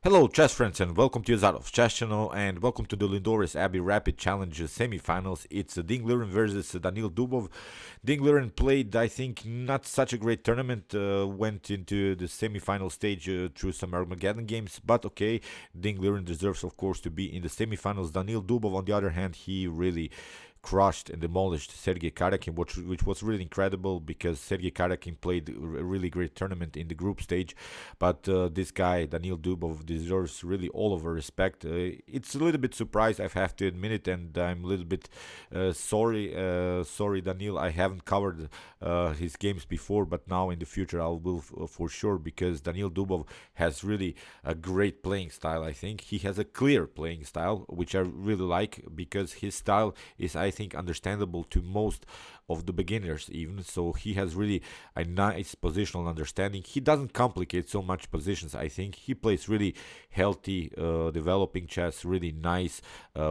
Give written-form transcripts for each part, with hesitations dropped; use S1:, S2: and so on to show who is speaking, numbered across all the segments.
S1: Hello, chess friends, and welcome to Zarov's chess channel, and welcome to the Lindores Abbey Rapid Challenge semifinals. It's Ding Liren versus Daniil Dubov. Ding Liren played, I think, not such a great tournament. Went into the semifinal stage through some Armageddon games, but okay, Ding Liren deserves, of course, to be in the semifinals. Daniil Dubov, on the other hand, he really crushed and demolished Sergei Karyakin, which was really incredible because Sergei Karyakin played a really great tournament in the group stage. But this guy, Daniil Dubov, deserves really all of our respect. It's a little bit surprised, I have to admit it, and I'm a little bit sorry, Daniil. I haven't covered his games before, but now in the future I will for sure, because Daniil Dubov has really a great playing style. I think he has a clear playing style, which I really like because his style is, I think, understandable to most of the beginners even. So he has really a nice positional understanding. He doesn't complicate so much positions. I think he plays really healthy, developing chess, really nice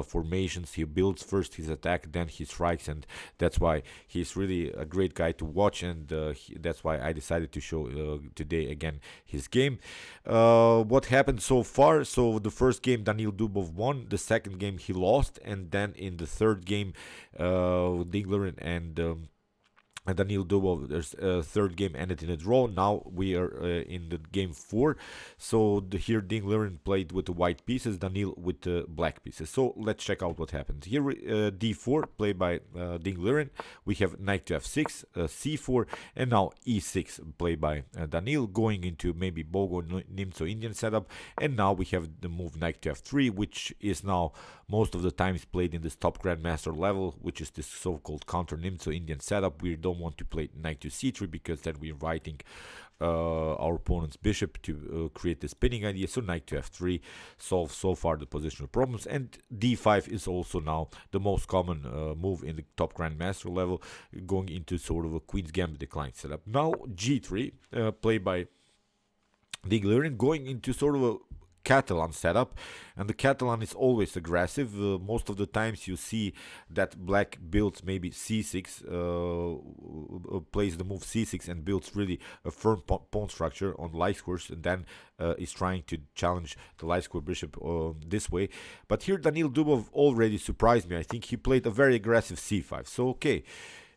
S1: formations. He builds first his attack, then he strikes, and that's why he's really a great guy to watch. And that's why I decided to show today again his game. What happened so far? So the first game Daniil Dubov won, the second game he lost, and then in the third game Ding Liren and Daniil Dubov, there's a third game ended in a draw. Now we are in the game 4. So here Ding Liren played with the white pieces, Daniil with the black pieces. So let's check out what happened. Here d4 played by Ding Liren. We have knight to f6, c4, and now e6 played by Daniil, going into maybe Bogo Nimzo Indian setup. And now we have the move knight to f3, which is now most of the times played in this top grandmaster level, which is this so-called counter Nimzo Indian setup. We don't want to play knight to c3 because then we're inviting our opponent's bishop to create the spinning idea. So knight to f3 solves so far the positional problems, and d5 is also now the most common move in the top grandmaster level, going into sort of a queen's gambit decline setup. Now g3 played by Ding Liren, going into sort of a Catalan setup, and the Catalan is always aggressive. Most of the times you see that black builds maybe c6, plays the move c6 and builds really a firm pawn structure on light squares, and then is trying to challenge the light square bishop this way. But here Daniil Dubov already surprised me. I think he played a very aggressive c5. So okay,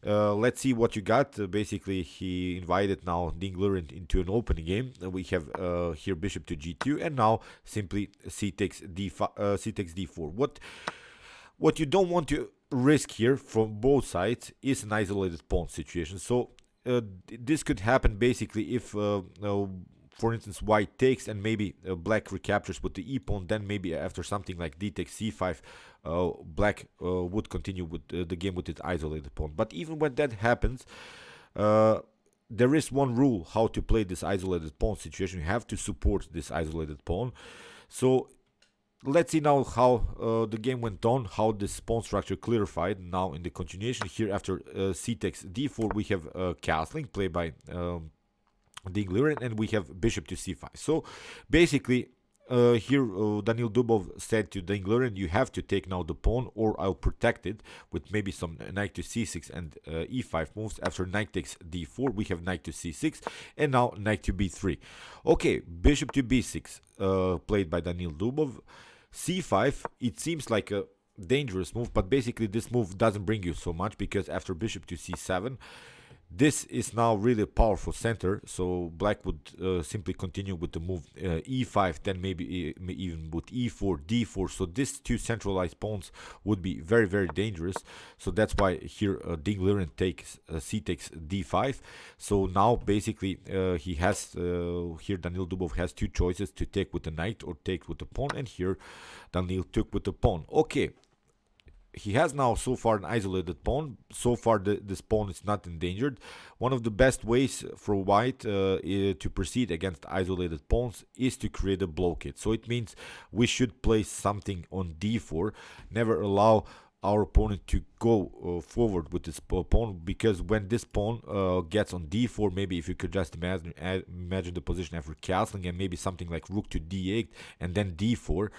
S1: let's see what you got. Basically, he invited now Ding Liren into an opening game. We have here bishop to g2, and now simply c takes d5, c takes d4. What you don't want to risk here from both sides is an isolated pawn situation. So this could happen basically if for instance, white takes and maybe black recaptures with the e pawn. Then maybe after something like d takes c5, black would continue with the game with its isolated pawn. But even when that happens, there is one rule how to play this isolated pawn situation. You have to support this isolated pawn. So let's see now how the game went on, how this pawn structure clarified. Now in the continuation here, after c takes d4, we have castling played by Ding Liren, and we have bishop to c5. So basically here Daniil Dubov said to Ding Liren, you have to take now the pawn or I'll protect it with maybe some knight to c6 and e5 moves. After knight takes d4, we have knight to c6, and now knight to b3. Okay, bishop to b6 played by Daniil Dubov. c5, it seems like a dangerous move, but basically this move doesn't bring you so much, because after bishop to c7, this is now really a powerful center. So black would simply continue with the move e5, then maybe even with e4, d4. So these two centralized pawns would be very, very dangerous. So that's why here Ding Liren takes c takes d5. So now basically he has here Daniil Dubov has two choices: to take with the knight or take with the pawn. And here Daniil took with the pawn. Okay. He has now so far an isolated pawn. So far this pawn is not endangered. One of the best ways for white to proceed against isolated pawns is to create a blockade. So it means we should place something on d4, never allow our opponent to go forward with this pawn, because when this pawn gets on d4, maybe if you could just imagine the position after castling, and maybe something like rook to d8 and then d4,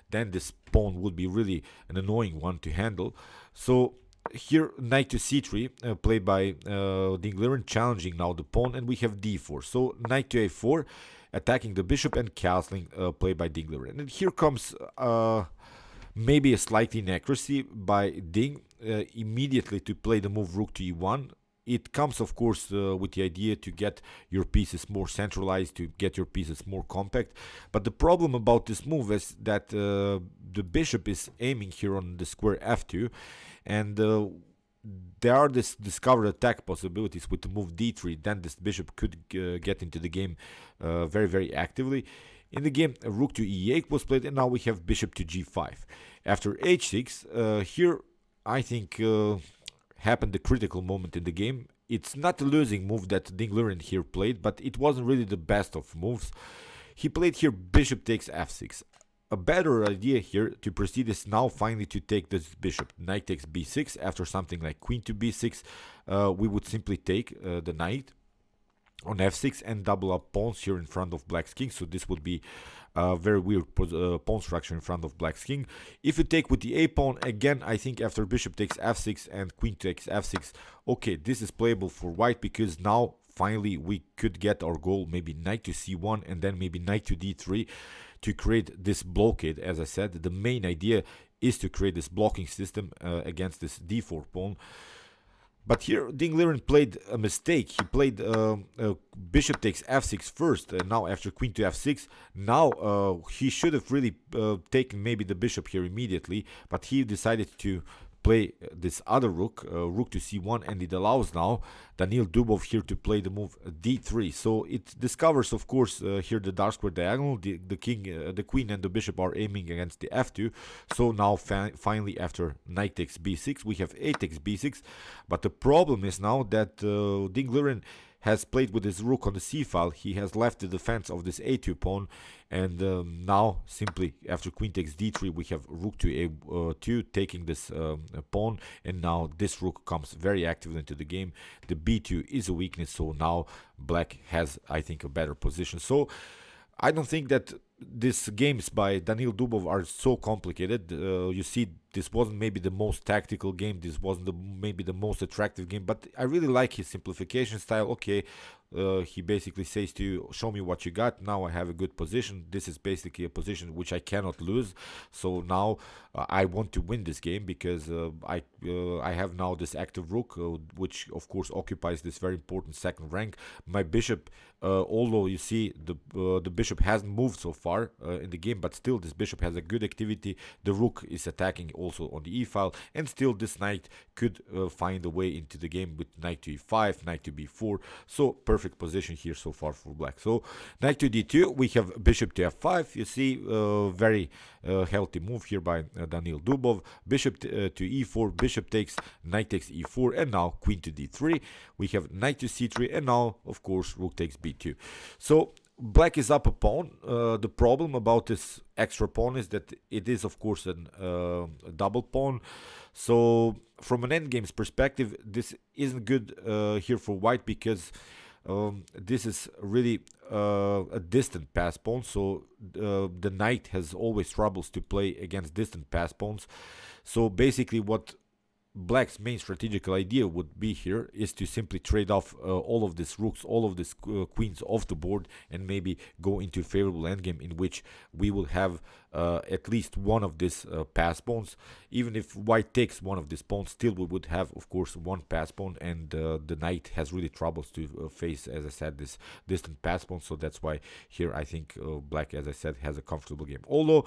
S1: then this pawn would be really an annoying one to handle. So here knight to c3 played by Ding Liren, challenging now the pawn, and we have d4. So knight to a4. attacking the bishop and castling play by Ding Liren. And here comes maybe a slight inaccuracy by Ding immediately to play the move rook to e1. It comes, of course, with the idea to get your pieces more centralized, to get your pieces more compact. But the problem about this move is that the bishop is aiming here on the square f2, and there are this discovered attack possibilities with the move d3. Then this bishop could get into the game very, very actively. In the game, rook to e8 was played, and now we have bishop to g5. After h6, here I think happened the critical moment in the game. It's not a losing move that Ding Liren here played, but it wasn't really the best of moves. He played here bishop takes f6. A better idea here to proceed is now finally to take this bishop. Knight takes b6. After something like queen to b6, we would simply take the knight on f6 and double up pawns here in front of black's king. So this would be a very weird pawn structure in front of black's king. If you take with the a pawn, again, I think after bishop takes f6 and queen takes f6, okay, this is playable for white, because now finally we could get our goal, maybe knight to c1 and then maybe knight to d3 to create this blockade. As I said, the main idea is to create this blocking system against this d4 pawn. But here, Ding Liren played a mistake. He played bishop takes f6 first, and now after queen to f6. Now he should have really taken maybe the bishop here immediately, but he decided to play this other rook, rook to c1, and it allows now Daniil Dubov here to play the move d3. So it discovers, of course, here the dark square diagonal. The king, the queen, and the bishop are aiming against the f2. So now finally, after knight takes b6, we have a takes b6. But the problem is now that Ding Liren has played with his rook on the c file. He has left the defense of this a2 pawn, and now simply after queen takes d3, we have rook to a2 taking this pawn, and now this rook comes very actively into the game. The b2 is a weakness, so now black has, I think, a better position. So I don't think that these games by Daniil Dubov are so complicated. You see, this wasn't maybe the most tactical game, this wasn't maybe the most attractive game, but I really like his simplification style. Okay, he basically says to you, show me what you got, now I have a good position, this is basically a position which I cannot lose, so now I want to win this game, because I have now this active rook, which of course occupies this very important second rank. My bishop, although you see the bishop hasn't moved so far in the game, but still this bishop has a good activity. The rook is attacking also on the e file, and still this knight could find a way into the game with knight to e5, knight to b4. So perfect position here so far for black. So knight to d2, we have bishop to f5. You see, very healthy move here by Daniil Dubov. Bishop to e4, bishop takes, knight takes e4, and now queen to d3. We have knight to c3, and now of course rook takes b2. So black is up a pawn. The problem about this extra pawn is that it is, of course, a double pawn. So from an endgame's perspective, this isn't good here for white, because this is really a distant pass pawn. So the knight has always troubles to play against distant pass pawns. So basically what black's main strategical idea would be here is to simply trade off all of these rooks, all of these queens off the board, and maybe go into a favorable endgame in which we will have at least one of these pass pawns. Even if white takes one of these pawns, still we would have, of course, one pass pawn, and the knight has really troubles to face, as I said, this distant pass pawn. So that's why here I think black, as I said, has a comfortable game. Although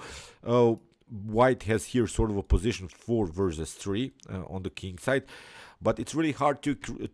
S1: white has here sort of a position 4 versus 3 on the king side, but it's really hard to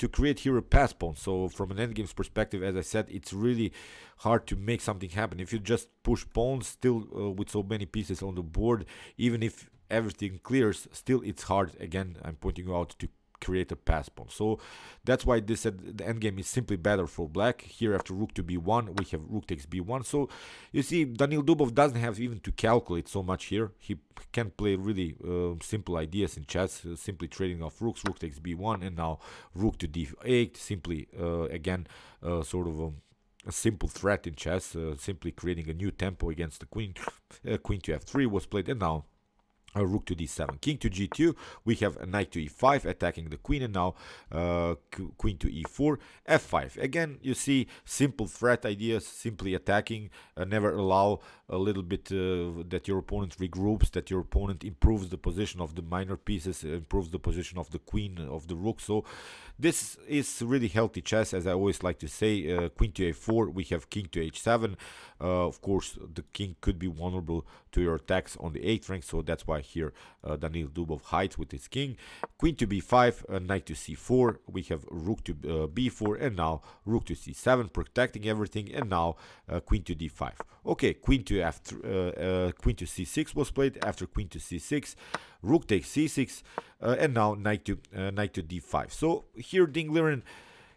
S1: create here a pass pawn. So from an endgame's perspective, as I said, it's really hard to make something happen. If you just push pawns still with so many pieces on the board, even if everything clears, still it's hard, again, I'm pointing out, to create a pass pawn. So that's why this the endgame is simply better for black. Here after rook to b1, we have rook takes b1. So you see, Daniil Dubov doesn't have even to calculate so much here. He can play really simple ideas in chess, simply trading off rooks, rook takes b1, and now rook to d8, simply again sort of a simple threat in chess, simply creating a new tempo against the queen. Queen to f3 was played, and now rook to d7, king to g2. We have a knight to e5 attacking the queen, and now queen to e4, f5. Again, you see simple threat ideas, simply attacking, never allow a little bit that your opponent regroups, that your opponent improves the position of the minor pieces, improves the position of the queen, of the rook. So this is really healthy chess, as I always like to say. Queen to a4, we have king to h7. Of course, the king could be vulnerable to your attacks on the 8th rank, so that's why here Daniil Dubov hides with his king. Queen to b5, knight to c4, we have rook to b4, and now rook to c7, protecting everything, and now queen to d5. Okay, queen to c6 was played. After queen to c6, rook takes c6, and now knight to d5. So here Liren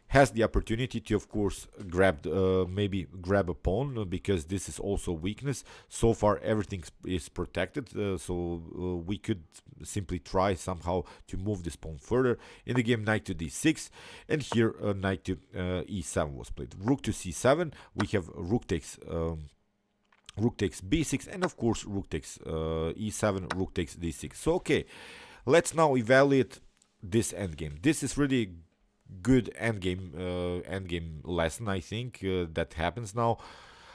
S1: has the opportunity to, of course, maybe grab a pawn, because this is also weakness. So far, everything is protected, so we could simply try somehow to move this pawn further. In the game, knight to d6, and here knight to e7 was played. Rook to c7, we have rook takes b6, and of course rook takes e7, rook takes d6. So okay, let's now evaluate this endgame. This is really good endgame lesson, I think, that happens now.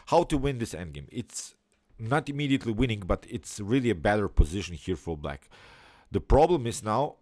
S1: How to win this endgame? It's not immediately winning, but it's really a better position here for black. The problem is now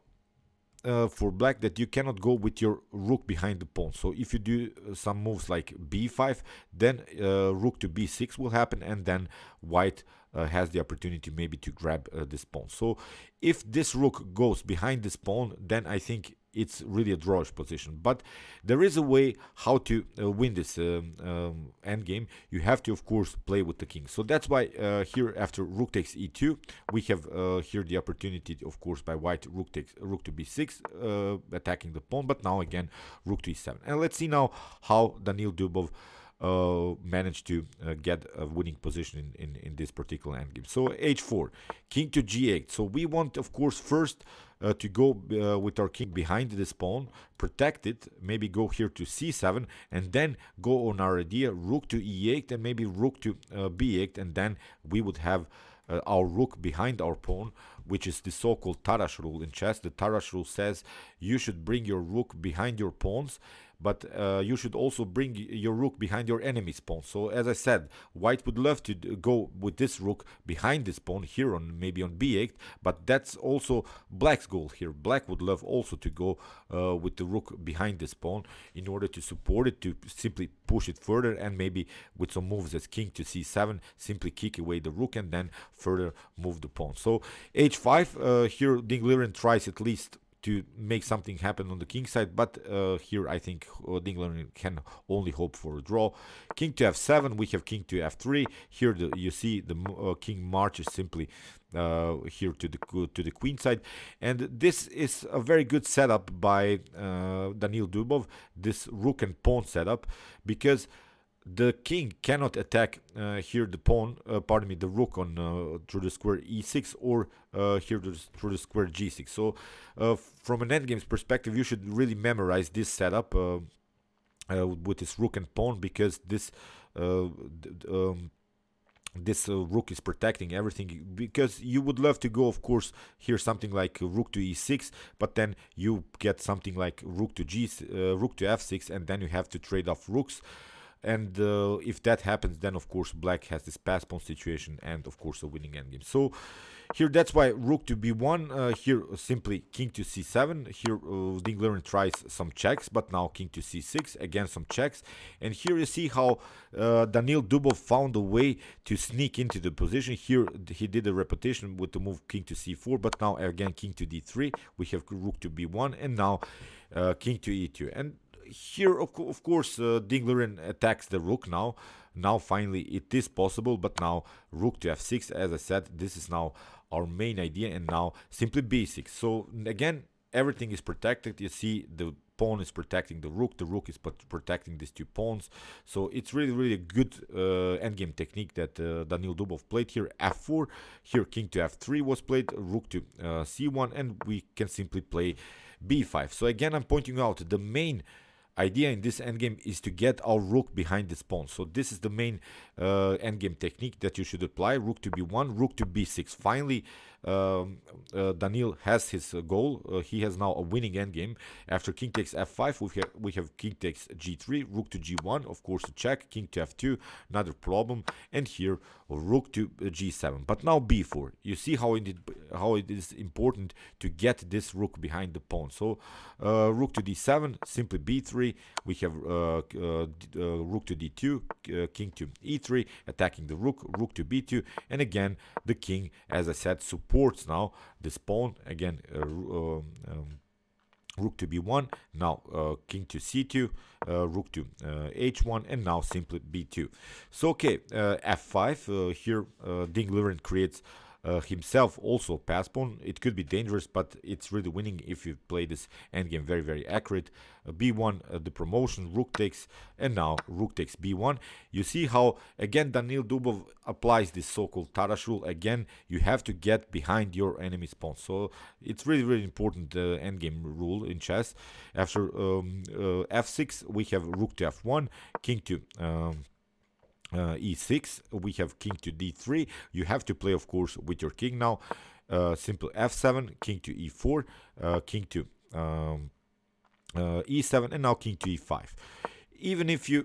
S1: for black that you cannot go with your rook behind the pawn. So if you do some moves like b5, then rook to b6 will happen, and then white has the opportunity maybe to grab this pawn. So if this rook goes behind this pawn, then I think it's really a drawish position. But there is a way how to win this endgame. You have to, of course, play with the king. So that's why here after rook takes e2, we have here the opportunity, of course, by white, rook to b6, attacking the pawn. But now again, rook to e7. And let's see now how Daniil Dubov managed to get a winning position in this particular endgame. So h4, king to g8. So we want, of course, first to go with our king behind this pawn, protect it, maybe go here to c7, and then go on our idea, rook to e8, and maybe rook to b8, and then we would have our rook behind our pawn, which is the so-called Tarrasch rule in chess. The Tarrasch rule says you should bring your rook behind your pawns, but you should also bring your rook behind your enemy's pawn. So as I said, white would love to go with this rook behind this pawn here on maybe on b8, but that's also black's goal here. Black would love also to go with the rook behind this pawn in order to support it, to simply push it further, and maybe with some moves as king to c7, simply kick away the rook and then further move the pawn. So h5, here Liren tries at least to make something happen on the king side, but here I think Liren can only hope for a draw. King to f7, we have king to f3. Here you see the king marches simply here to the queen side, and this is a very good setup by Daniil Dubov, this rook and pawn setup, because the king cannot attack here the pawn, the rook on through the square e6, or here through the square g6. So from an endgame's perspective, you should really memorize this setup with this rook and pawn, because this rook is protecting everything, because you would love to go, of course, here something like rook to e6, but then you get something like rook to f6, and then you have to trade off rooks. And if that happens, then of course black has this pass pawn situation and of course a winning endgame. So here that's why rook to b1, here simply king to c7. Here Liren tries some checks, but now king to c6, again some checks. And here you see how Daniil Dubov found a way to sneak into the position. Here he did a repetition with the move king to c4, but now again king to d3. We have rook to b1, and now king to e2. And here, of course, Liren attacks the rook now. Now, finally, it is possible, but now rook to f6, as I said, this is now our main idea, and now simply b6. So, again, everything is protected. You see, the pawn is protecting the rook is protecting these two pawns. So, it's really, really a good endgame technique that Daniil Dubov played here. f4, here king to f3 was played, rook to c1, and we can simply play b5. So, again, I'm pointing out the main idea in this endgame is to get our rook behind this pawn. So this is the main endgame technique that you should apply. Rook to b1, rook to b6. Finally, Daniil has his goal. He has now a winning endgame. After king takes f5, we have king takes g3, rook to g1, of course to check, king to f2, another problem, and here rook to g7. But now b4. You see how it is important to get this rook behind the pawn. So rook to d7, simply b3. We have rook to d2, king to e3, attacking the rook, rook to b2, and again the king, as I said, supports now this pawn. Again, rook to b1, now king to c2, rook to h1, and now simply b2. So okay, f5, here Ding Liren creates himself also pass pawn. It could be dangerous, but it's really winning if you play this endgame very accurate. b1, the promotion, rook takes, and now rook takes b1. You see how again Daniil Dubov applies this so-called Tarrasch rule. Again, you have to get behind your enemy's pawn. So it's really important endgame rule in chess. After f6, we have rook to f1, king to e6, we have king to d3. You have to play, of course, with your king now. Simple f7, king to e4, king to e7, and now king to e5. Even if you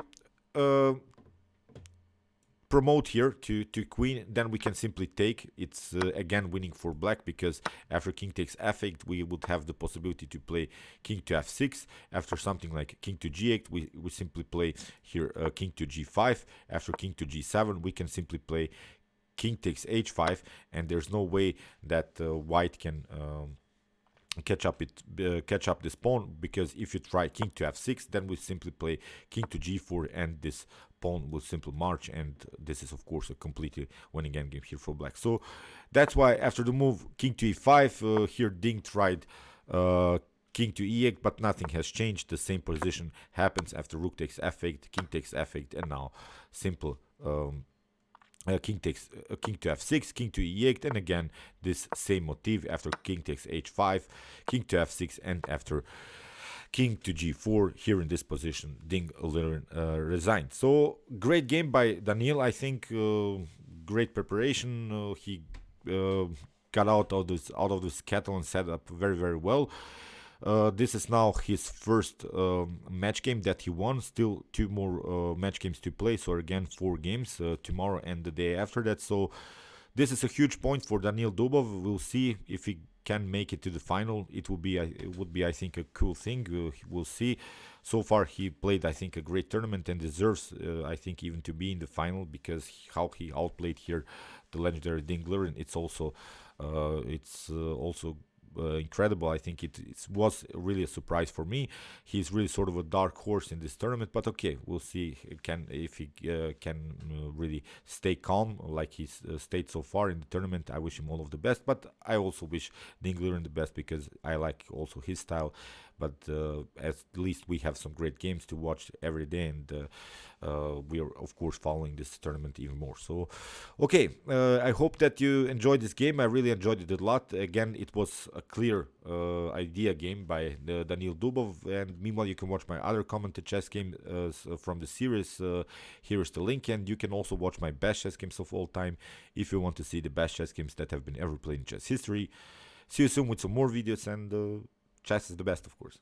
S1: promote here to queen, then we can simply take. It's again winning for black, because after king takes f8, we would have the possibility to play king to f6. After something like king to g8, we simply play here king to g5. After king to g7, we can simply play king takes h5, and there's no way that white can catch up this pawn, because if you try king to f6, then we simply play king to g4, and this pawn will simply march, and this is of course a completely winning endgame here for black. So that's why after the move king to e5, here Ding tried king to e8, but nothing has changed. The same position happens after rook takes f8, king takes f8, and now simple king to f6, king to e8, and again this same motif after king takes h5, king to f6, and after king to g4. Here in this position, Ding Liren resigned. So great game by Daniil. I think great preparation. He got out of this kettle and set up very well. This is now his first match game that he won. Still 2 more match games to play. So again, 4 games tomorrow and the day after that. So this is a huge point for Daniil Dubov. We'll see if he can make it to the final. It would be I think a cool thing. We'll see. So far he played, I think, a great tournament and deserves I think even to be in the final, because how he outplayed here the legendary Ding Liren. It's also incredible. I think it was really a surprise for me. He's really sort of a dark horse in this tournament, but okay, we'll see if he can really stay calm like he's stayed so far in the tournament. I wish him all of the best, but I also wish Ding Liren the best, because I like also his style. But at least we have some great games to watch every day, and we are of course following this tournament even more. So okay, I hope that you enjoyed this game. I really enjoyed it a lot. Again, it was a clear idea game by Daniil Dubov, and meanwhile you can watch my other commented chess game from the series. Here is the link, and you can also watch my best chess games of all time if you want to see the best chess games that have been ever played in chess history. See you soon with some more videos, and chess is the best, of course.